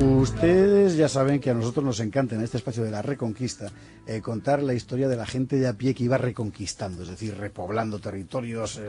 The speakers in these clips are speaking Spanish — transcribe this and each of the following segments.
Ustedes ya saben que a nosotros nos encanta en este espacio de la Reconquista contar la historia de la gente de a pie que iba reconquistando, es decir, repoblando territorios,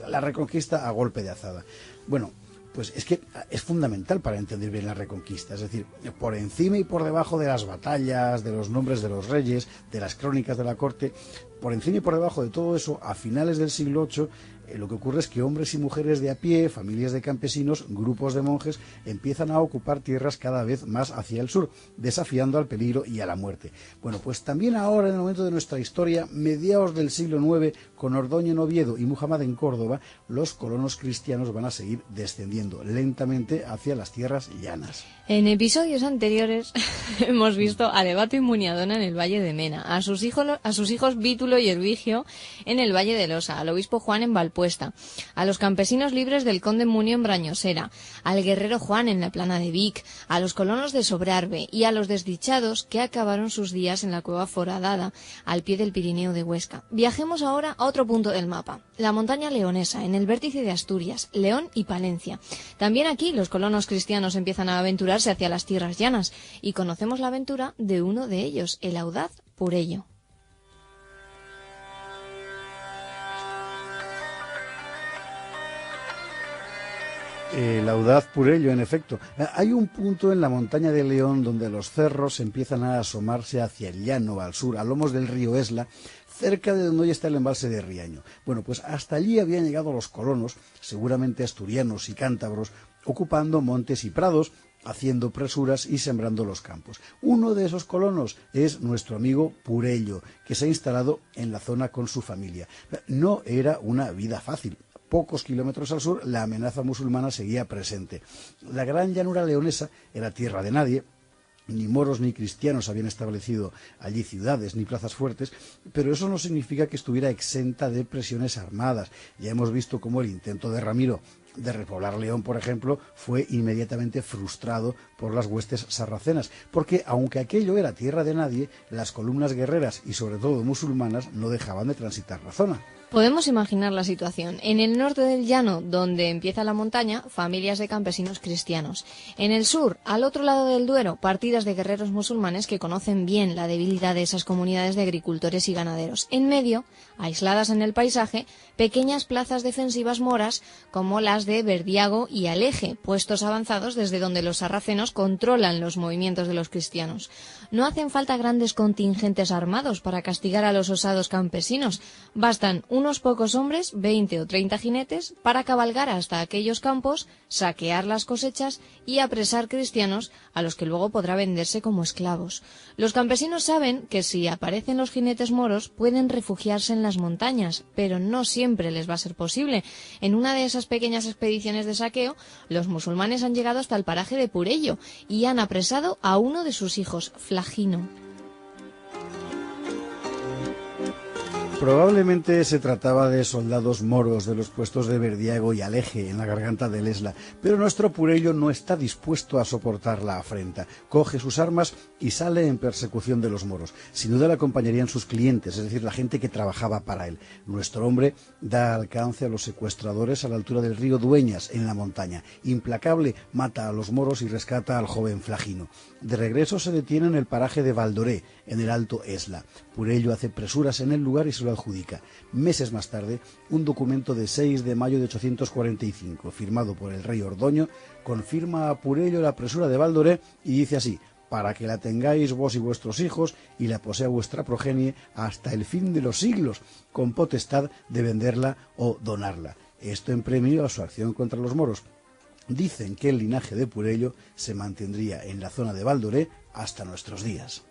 la Reconquista a golpe de azada. Bueno, pues es que es fundamental para entender bien la Reconquista, es decir, por encima y por debajo de las batallas, de los nombres de los reyes, de las crónicas de la corte, por encima y por debajo de todo eso, a finales del siglo VIII, lo que ocurre es que hombres y mujeres de a pie, familias de campesinos, grupos de monjes, empiezan a ocupar tierras cada vez más hacia el sur, desafiando al peligro y a la muerte. Bueno, pues también ahora, en el momento de nuestra historia, mediados del siglo IX, con Ordoño en Oviedo y Muhammad en Córdoba, los colonos cristianos van a seguir descendiendo lentamente hacia las tierras llanas. En episodios anteriores hemos visto a Levato y Muniadona en el Valle de Mena, a sus hijos Vítulo y Hervigio en el Valle de Losa, al obispo Juan en Valpuesta, a los campesinos libres del conde Munio en Brañosera, al guerrero Juan en la plana de Vic, a los colonos de Sobrarbe y a los desdichados que acabaron sus días en la cueva Foradada, al pie del Pirineo de Huesca. Viajemos ahora a otro punto del mapa, la montaña leonesa, en el vértice de Asturias, León y Palencia. También aquí los colonos cristianos empiezan a aventurarse hacia las tierras llanas y conocemos la aventura de uno de ellos, el audaz Purello. El audaz Purello, en efecto. Hay un punto en la montaña de León donde los cerros empiezan a asomarse hacia el llano, al sur, a lomos del río Esla, cerca de donde hoy está el embalse de Riaño. Bueno, pues hasta allí habían llegado los colonos, seguramente asturianos y cántabros, ocupando montes y prados, haciendo presuras y sembrando los campos. Uno de esos colonos es nuestro amigo Purello, que se ha instalado en la zona con su familia. No era una vida fácil. Pocos kilómetros al sur, la amenaza musulmana seguía presente. La gran llanura leonesa era tierra de nadie. Ni moros ni cristianos habían establecido allí ciudades ni plazas fuertes, pero eso no significa que estuviera exenta de presiones armadas. Ya hemos visto cómo el intento de Ramiro de repoblar León, por ejemplo, fue inmediatamente frustrado por las huestes sarracenas, porque aunque aquello era tierra de nadie, las columnas guerreras y sobre todo musulmanas no dejaban de transitar la zona. Podemos imaginar la situación. En el norte del llano, donde empieza la montaña, familias de campesinos cristianos. En el sur, al otro lado del Duero, partidas de guerreros musulmanes que conocen bien la debilidad de esas comunidades de agricultores y ganaderos. En medio, aisladas en el paisaje, pequeñas plazas defensivas moras como las de Verdiago y Aleje, puestos avanzados desde donde los sarracenos controlan los movimientos de los cristianos. No hacen falta grandes contingentes armados para castigar a los osados campesinos. Bastan unos pocos hombres, 20 o 30 jinetes, para cabalgar hasta aquellos campos, saquear las cosechas y apresar cristianos a los que luego podrá venderse como esclavos. Los campesinos saben que si aparecen los jinetes moros pueden refugiarse en las montañas, pero no siempre les va a ser posible. En una de esas pequeñas expediciones de saqueo, los musulmanes han llegado hasta el paraje de Purello y han apresado a uno de sus hijos, Flagino. Probablemente se trataba de soldados moros de los puestos de Verdiago y Aleje en la garganta del Esla, pero nuestro Purello no está dispuesto a soportar la afrenta. Coge sus armas y sale en persecución de los moros. Sin duda le acompañarían sus clientes, es decir, la gente que trabajaba para él. Nuestro hombre da alcance a los secuestradores a la altura del río Dueñas, en la montaña. Implacable, mata a los moros y rescata al joven Flagino. De regreso se detiene en el paraje de Valdoré, en el Alto Esla. Purello hace presuras en el lugar y se lo adjudica. Meses más tarde, un documento de 6 de mayo de 845, firmado por el rey Ordoño, confirma a Purello la presura de Valdoré y dice así: para que la tengáis vos y vuestros hijos y la posea vuestra progenie hasta el fin de los siglos, con potestad de venderla o donarla. Esto en premio a su acción contra los moros. Dicen que el linaje de Purello se mantendría en la zona de Valdoré hasta nuestros días.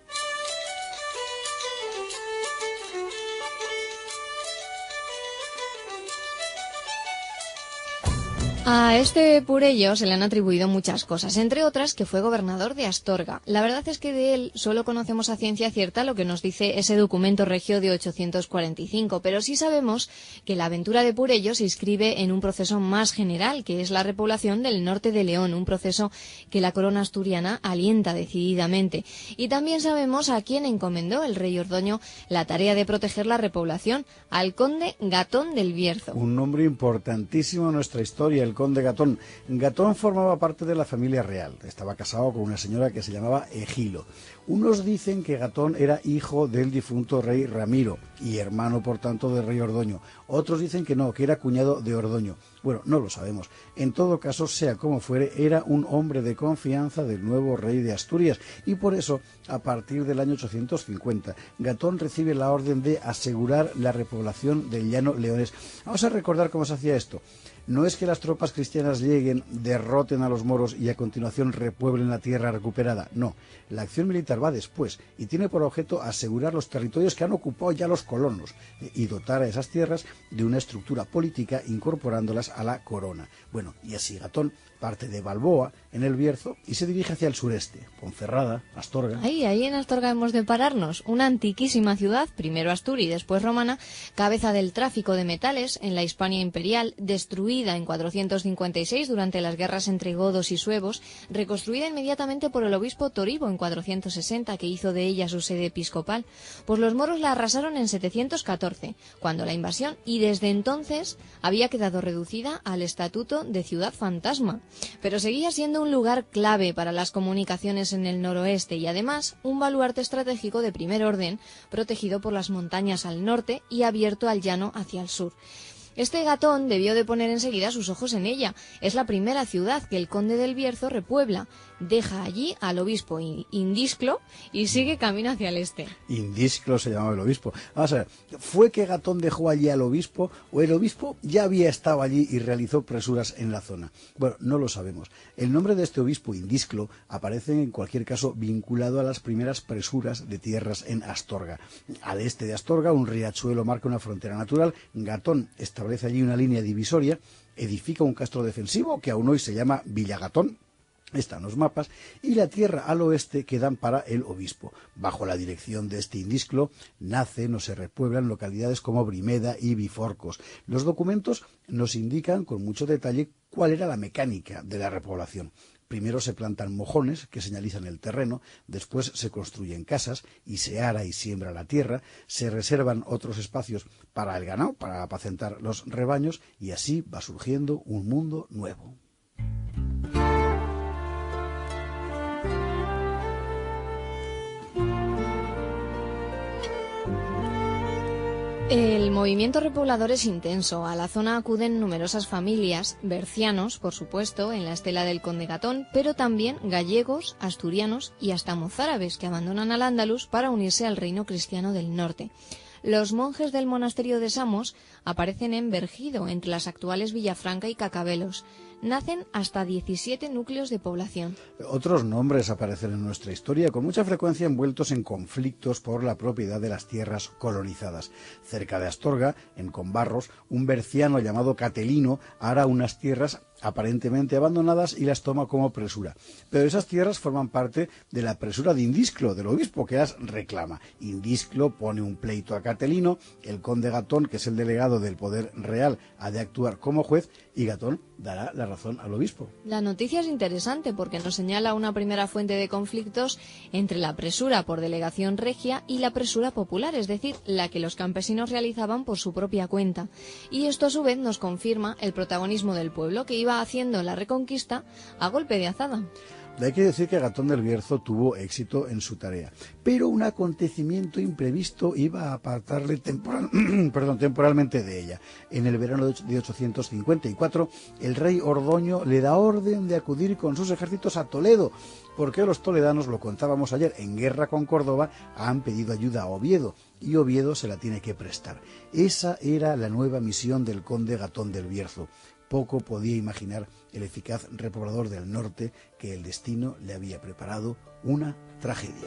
A este Purello se le han atribuido muchas cosas, entre otras que fue gobernador de Astorga. La verdad es que de él solo conocemos a ciencia cierta lo que nos dice ese documento regio de 845, pero sí sabemos que la aventura de Purello se inscribe en un proceso más general, que es la repoblación del norte de León, un proceso que la corona asturiana alienta decididamente. Y también sabemos a quién encomendó el rey Ordoño la tarea de proteger la repoblación, al conde Gatón del Bierzo. Un nombre importantísimo en nuestra historia, el conde Gatón. Gatón formaba parte de la familia real. Estaba casado con una señora que se llamaba Egilo. Unos dicen que Gatón era hijo del difunto rey Ramiro y hermano, por tanto, del rey Ordoño. Otros dicen que no, que era cuñado de Ordoño. Bueno, no lo sabemos. En todo caso, sea como fuere, era un hombre de confianza del nuevo rey de Asturias y por eso, a partir del año 850, Gatón recibe la orden de asegurar la repoblación del llano leonés. Vamos a recordar cómo se hacía esto. No es que las tropas cristianas lleguen, derroten a los moros y a continuación repueblen la tierra recuperada. No, la acción militar va después y tiene por objeto asegurar los territorios que han ocupado ya los colonos y dotar a esas tierras de una estructura política incorporándolas a la corona. Bueno, y así Gatón parte de Balboa, en el Bierzo, y se dirige hacia el sureste, Ponferrada, Astorga. Ahí en Astorga hemos de pararnos, una antiquísima ciudad, primero asturia y después romana, cabeza del tráfico de metales en la Hispania imperial, destruida en 456 durante las guerras entre godos y suevos, reconstruida inmediatamente por el obispo Toribo en 460, que hizo de ella su sede episcopal. Pues los moros la arrasaron en 714, cuando la invasión, y desde entonces había quedado reducida al estatuto de ciudad fantasma. Pero seguía siendo un lugar clave para las comunicaciones en el noroeste y además un baluarte estratégico de primer orden, protegido por las montañas al norte y abierto al llano hacia el sur. Este Gatón debió de poner enseguida sus ojos en ella. Es la primera ciudad que el conde del Bierzo repuebla. Deja allí al obispo Indisclo y sigue camino hacia el este. Indisclo se llamaba el obispo. Vamos a ver, ¿fue que Gatón dejó allí al obispo o el obispo ya había estado allí y realizó presuras en la zona? Bueno, no lo sabemos. El nombre de este obispo Indisclo aparece en cualquier caso vinculado a las primeras presuras de tierras en Astorga. Al este de Astorga, un riachuelo marca una frontera natural. Gatón establece allí una línea divisoria, edifica un castro defensivo que aún hoy se llama Villagatón. Están los mapas, y la tierra al oeste quedan para el obispo. Bajo la dirección de este Indisclo nacen o se repueblan localidades como Brimeda y Biforcos. Los documentos nos indican con mucho detalle cuál era la mecánica de la repoblación. Primero se plantan mojones que señalizan el terreno, después se construyen casas y se ara y siembra la tierra, se reservan otros espacios para el ganado, para apacentar los rebaños, y así va surgiendo un mundo nuevo. El movimiento repoblador es intenso. A la zona acuden numerosas familias, bercianos, por supuesto, en la estela del conde Gatón, pero también gallegos, asturianos y hasta mozárabes que abandonan al Andalus para unirse al reino cristiano del norte. Los monjes del monasterio de Samos aparecen en Bergido, entre las actuales Villafranca y Cacabelos. Nacen hasta 17 núcleos de población. Otros nombres aparecen en nuestra historia, con mucha frecuencia envueltos en conflictos por la propiedad de las tierras colonizadas. Cerca de Astorga, en Combarros, un berciano llamado Catelino ara unas tierras aparentemente abandonadas y las toma como presura. Pero esas tierras forman parte de la presura de Indisclo, del obispo, que las reclama. Indisclo pone un pleito a Catelino, el conde Gatón, que es el delegado del poder real, ha de actuar como juez, y Gatón dará la razón al obispo. La noticia es interesante porque nos señala una primera fuente de conflictos entre la presura por delegación regia y la presura popular, es decir, la que los campesinos realizaban por su propia cuenta. Y esto a su vez nos confirma el protagonismo del pueblo, que iba haciendo la reconquista a golpe de azada. Hay que decir que Gatón del Bierzo tuvo éxito en su tarea, pero un acontecimiento imprevisto iba a apartarle temporalmente de ella. En el verano de 854, el rey Ordoño le da orden de acudir con sus ejércitos a Toledo, porque los toledanos, lo contábamos ayer, en guerra con Córdoba, han pedido ayuda a Oviedo, y Oviedo se la tiene que prestar. Esa era la nueva misión del conde Gatón del Bierzo. Poco podía imaginar el eficaz repoblador del norte que el destino le había preparado una tragedia.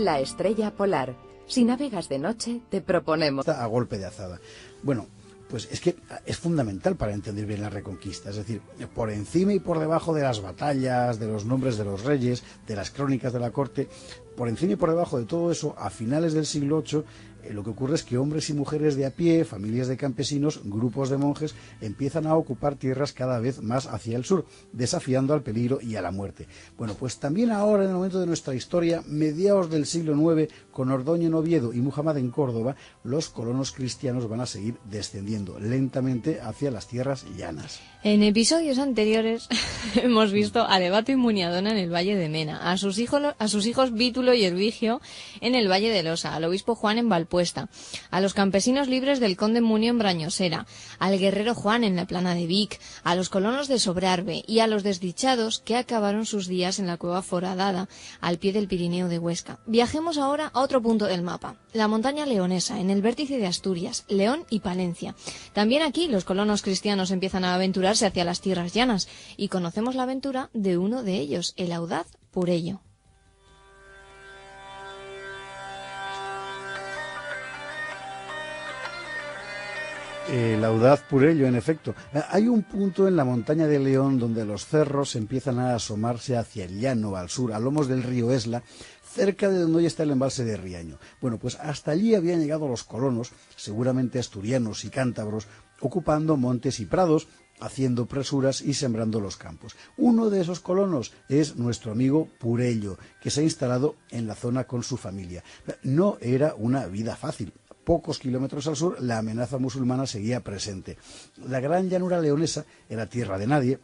La estrella polar. Si navegas de noche, te proponemos... A golpe de azada. Bueno, Pues es que es fundamental para entender bien la Reconquista, es decir, por encima y por debajo de las batallas, de los nombres de los reyes, de las crónicas de la corte, por encima y por debajo de todo eso, a finales del siglo VIII, lo que ocurre es que hombres y mujeres de a pie, familias de campesinos, grupos de monjes, empiezan a ocupar tierras cada vez más hacia el sur, desafiando al peligro y a la muerte. Bueno, pues también ahora, en el momento de nuestra historia, mediados del siglo IX, con Ordoño en Oviedo y Muhammad en Córdoba, los colonos cristianos van a seguir descendiendo lentamente hacia las tierras llanas. En episodios anteriores hemos visto a Levato y Muniadona en el Valle de Mena, a sus hijos Vítulo y Hervigio en el Valle de Losa, al obispo Juan en Valpuesta, a los campesinos libres del conde Munio en Brañosera, al guerrero Juan en la plana de Vic, a los colonos de Sobrarbe y a los desdichados que acabaron sus días en la cueva foradada al pie del Pirineo de Huesca. Viajemos ahora a otro punto del mapa, la montaña leonesa, en el vértice de Asturias, León y Palencia. También aquí los colonos cristianos empiezan a aventurarse hacia las tierras llanas y conocemos la aventura de uno de ellos, el audaz Purello. El audaz Purello, en efecto. Hay un punto en la montaña de León donde los cerros empiezan a asomarse hacia el llano, al sur, a lomos del río Esla, cerca de donde hoy está el embalse de Riaño. Bueno, pues hasta allí habían llegado los colonos, seguramente asturianos y cántabros, ocupando montes y prados, haciendo presuras y sembrando los campos. Uno de esos colonos es nuestro amigo Purello, que se ha instalado en la zona con su familia. No era una vida fácil. Pocos kilómetros al sur, la amenaza musulmana seguía presente. La gran llanura leonesa era tierra de nadie.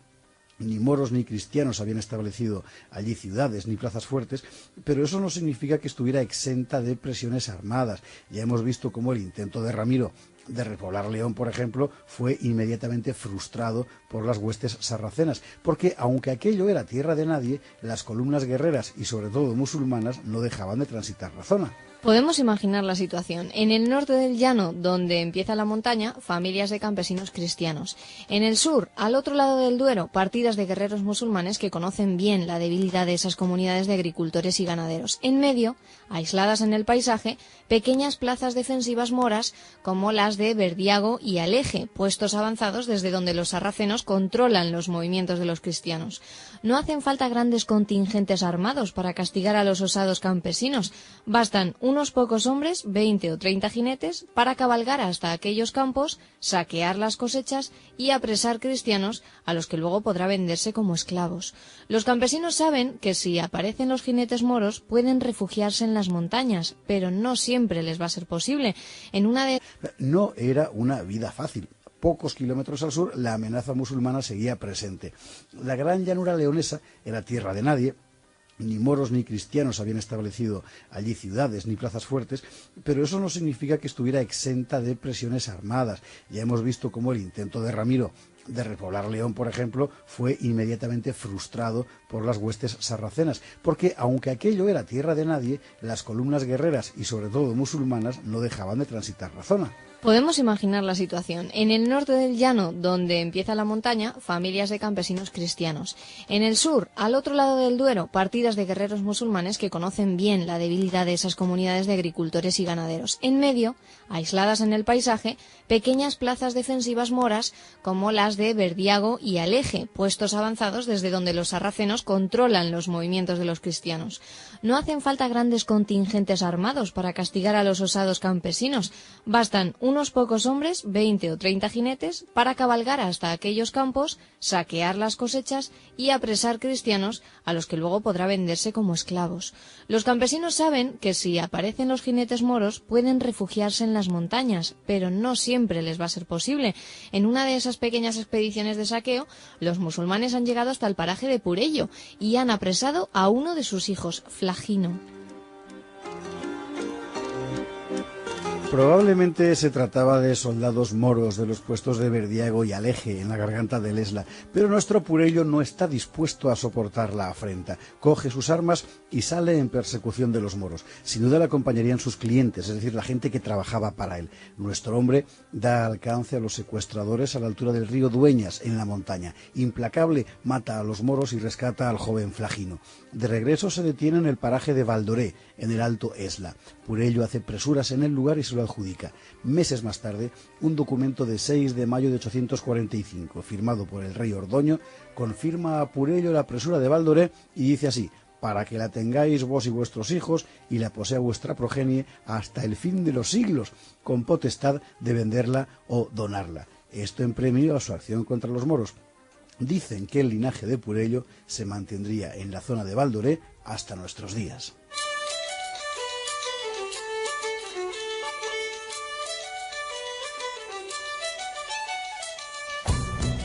Ni moros ni cristianos habían establecido allí ciudades ni plazas fuertes, pero eso no significa que estuviera exenta de presiones armadas. Ya hemos visto cómo el intento de Ramiro de repoblar León, por ejemplo, fue inmediatamente frustrado por las huestes sarracenas, porque aunque aquello era tierra de nadie, las columnas guerreras y sobre todo musulmanas no dejaban de transitar la zona. Podemos imaginar la situación. En el norte del llano, donde empieza la montaña, familias de campesinos cristianos. En el sur, al otro lado del Duero, partidas de guerreros musulmanes que conocen bien la debilidad de esas comunidades de agricultores y ganaderos. En medio, aisladas en el paisaje, pequeñas plazas defensivas moras como las de Verdiago y Aleje, puestos avanzados desde donde los sarracenos controlan los movimientos de los cristianos. No hacen falta grandes contingentes armados para castigar a los osados campesinos. Bastan unos pocos hombres, 20 o 30 jinetes, para cabalgar hasta aquellos campos, saquear las cosechas y apresar cristianos a los que luego podrá venderse como esclavos. Los campesinos saben que si aparecen los jinetes moros pueden refugiarse en las montañas, pero no siempre les va a ser posible. No era una vida fácil. Pocos kilómetros al sur, la amenaza musulmana seguía presente. La gran llanura leonesa era tierra de nadie. Ni moros ni cristianos habían establecido allí ciudades ni plazas fuertes, pero eso no significa que estuviera exenta de presiones armadas. Ya hemos visto cómo el intento de Ramiro de repoblar León, por ejemplo, fue inmediatamente frustrado por las huestes sarracenas, porque aunque aquello era tierra de nadie, las columnas guerreras y sobre todo musulmanas no dejaban de transitar la zona. Podemos imaginar la situación. En el norte del llano, donde empieza la montaña, familias de campesinos cristianos. En el sur, al otro lado del Duero, partidas de guerreros musulmanes que conocen bien la debilidad de esas comunidades de agricultores y ganaderos. En medio, aisladas en el paisaje, pequeñas plazas defensivas moras como las de Verdiago y Aleje, puestos avanzados desde donde los sarracenos controlan los movimientos de los cristianos. No hacen falta grandes contingentes armados para castigar a los osados campesinos. Bastan unos pocos hombres, 20 o 30 jinetes, para cabalgar hasta aquellos campos, saquear las cosechas y apresar cristianos a los que luego podrá venderse como esclavos. Los campesinos saben que si aparecen los jinetes moros pueden refugiarse en las montañas, pero no siempre les va a ser posible. En una de esas pequeñas expediciones de saqueo, los musulmanes han llegado hasta el paraje de Purello y han apresado a uno de sus hijos, Flagino. Probablemente se trataba de soldados moros de los puestos de Verdiago y Aleje en la garganta del Esla, pero nuestro Purello no está dispuesto a soportar la afrenta. Coge sus armas y sale en persecución de los moros. Sin duda le acompañarían sus clientes, es decir, la gente que trabajaba para él. Nuestro hombre da alcance a los secuestradores a la altura del río Dueñas, en la montaña. Implacable, mata a los moros y rescata al joven Flagino. De regreso se detiene en el paraje de Valdoré, en el Alto Esla. Purello hace presuras en el lugar y se lo adjudica. Meses más tarde, un documento de 6 de mayo de 845, firmado por el rey Ordoño, confirma a Purello la presura de Valdoré y dice así: para que la tengáis vos y vuestros hijos y la posea vuestra progenie hasta el fin de los siglos, con potestad de venderla o donarla. Esto en premio a su acción contra los moros. Dicen que el linaje de Purello se mantendría en la zona de Valdoré hasta nuestros días.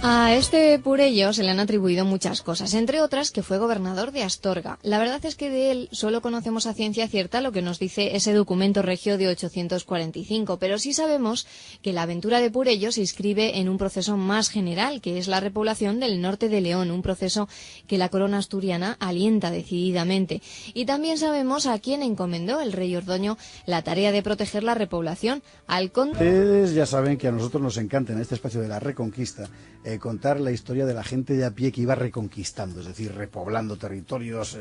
A este Purello se le han atribuido muchas cosas, entre otras que fue gobernador de Astorga. La verdad es que de él solo conocemos a ciencia cierta lo que nos dice ese documento regio de 845, pero sí sabemos que la aventura de Purello se inscribe en un proceso más general, que es la repoblación del norte de León, un proceso que la corona asturiana alienta decididamente. Y también sabemos a quién encomendó el rey Ordoño la tarea de proteger la repoblación, al conde. Ustedes ya saben que a nosotros nos encanta en este espacio de la Reconquista contar la historia de la gente de a pie que iba reconquistando, es decir, repoblando territorios,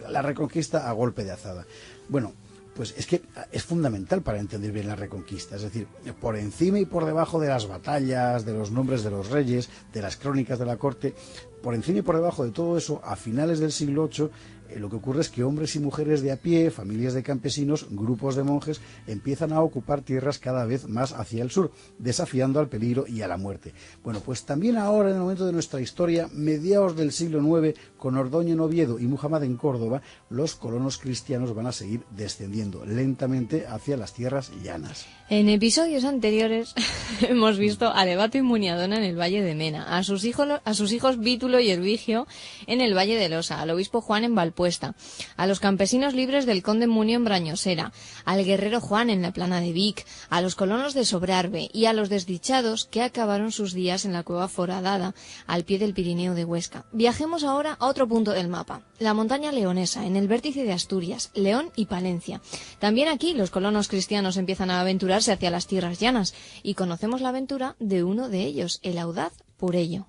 la reconquista a golpe de azada. Bueno, pues es que es fundamental para entender bien la reconquista, es decir, por encima y por debajo de las batallas, de los nombres de los reyes, de las crónicas de la corte, por encima y por debajo de todo eso, a finales del siglo VIII, lo que ocurre es que hombres y mujeres de a pie, familias de campesinos, grupos de monjes, empiezan a ocupar tierras cada vez más hacia el sur, desafiando al peligro y a la muerte. Bueno, pues también ahora, en el momento de nuestra historia, mediados del siglo IX, con Ordoño en Oviedo y Muhammad en Córdoba, los colonos cristianos van a seguir descendiendo lentamente hacia las tierras llanas. En episodios anteriores hemos visto a Levato y Muniadona en el Valle de Mena, a sus hijos Vítulo y Hervigio en el Valle de Losa, al obispo Juan en Valpuesta, a los campesinos libres del conde Munio en Brañosera, al guerrero Juan en la plana de Vic, a los colonos de Sobrarbe y a los desdichados que acabaron sus días en la cueva foradada al pie del Pirineo de Huesca. Viajemos ahora a otro punto del mapa, la montaña leonesa, en el vértice de Asturias, León y Palencia. También aquí los colonos cristianos empiezan a aventurarse hacia las tierras llanas y conocemos la aventura de uno de ellos, el audaz Purello.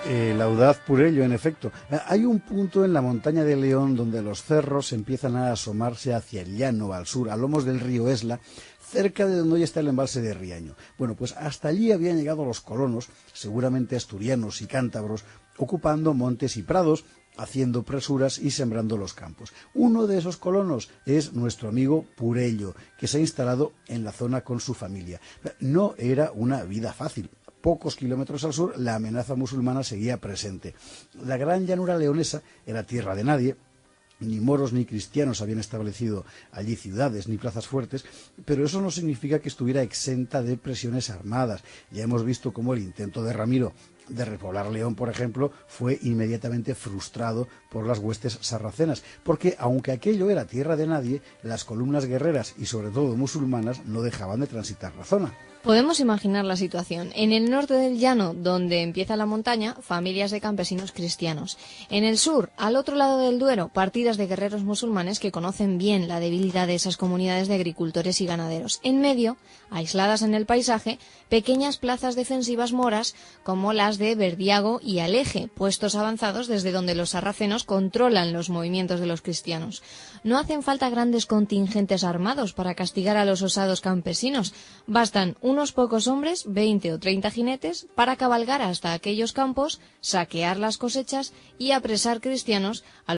El audaz Purello, en efecto. Hay un punto en la montaña de León donde los cerros empiezan a asomarse hacia el llano, al sur, a lomos del río Esla, cerca de donde hoy está el embalse de Riaño. Bueno, pues hasta allí habían llegado los colonos, seguramente asturianos y cántabros, ocupando montes y prados, haciendo presuras y sembrando los campos. Uno de esos colonos es nuestro amigo Purello, que se ha instalado en la zona con su familia. No era una vida fácil. Pocos kilómetros al sur, la amenaza musulmana seguía presente. La gran llanura leonesa era tierra de nadie. Ni moros ni cristianos habían establecido allí ciudades ni plazas fuertes, pero eso no significa que estuviera exenta de presiones armadas. Ya hemos visto cómo el intento de Ramiro de repoblar León, por ejemplo, fue inmediatamente frustrado por las huestes sarracenas, porque aunque aquello era tierra de nadie, las columnas guerreras y sobre todo musulmanas no dejaban de transitar la zona. Podemos imaginar la situación. En el norte del llano, donde empieza la montaña, familias de campesinos cristianos. En el sur, al otro lado del Duero, partidas de guerreros musulmanes que conocen bien la debilidad de esas comunidades de agricultores y ganaderos. En medio, aisladas en el paisaje, pequeñas plazas defensivas moras como las de Verdiago y Aleje, puestos avanzados desde donde los sarracenos controlan los movimientos de los cristianos. No hacen falta grandes contingentes armados para castigar a los osados campesinos. Bastan unos pocos hombres, 20 o 30 jinetes, para cabalgar hasta aquellos campos, saquear las cosechas y apresar cristianos a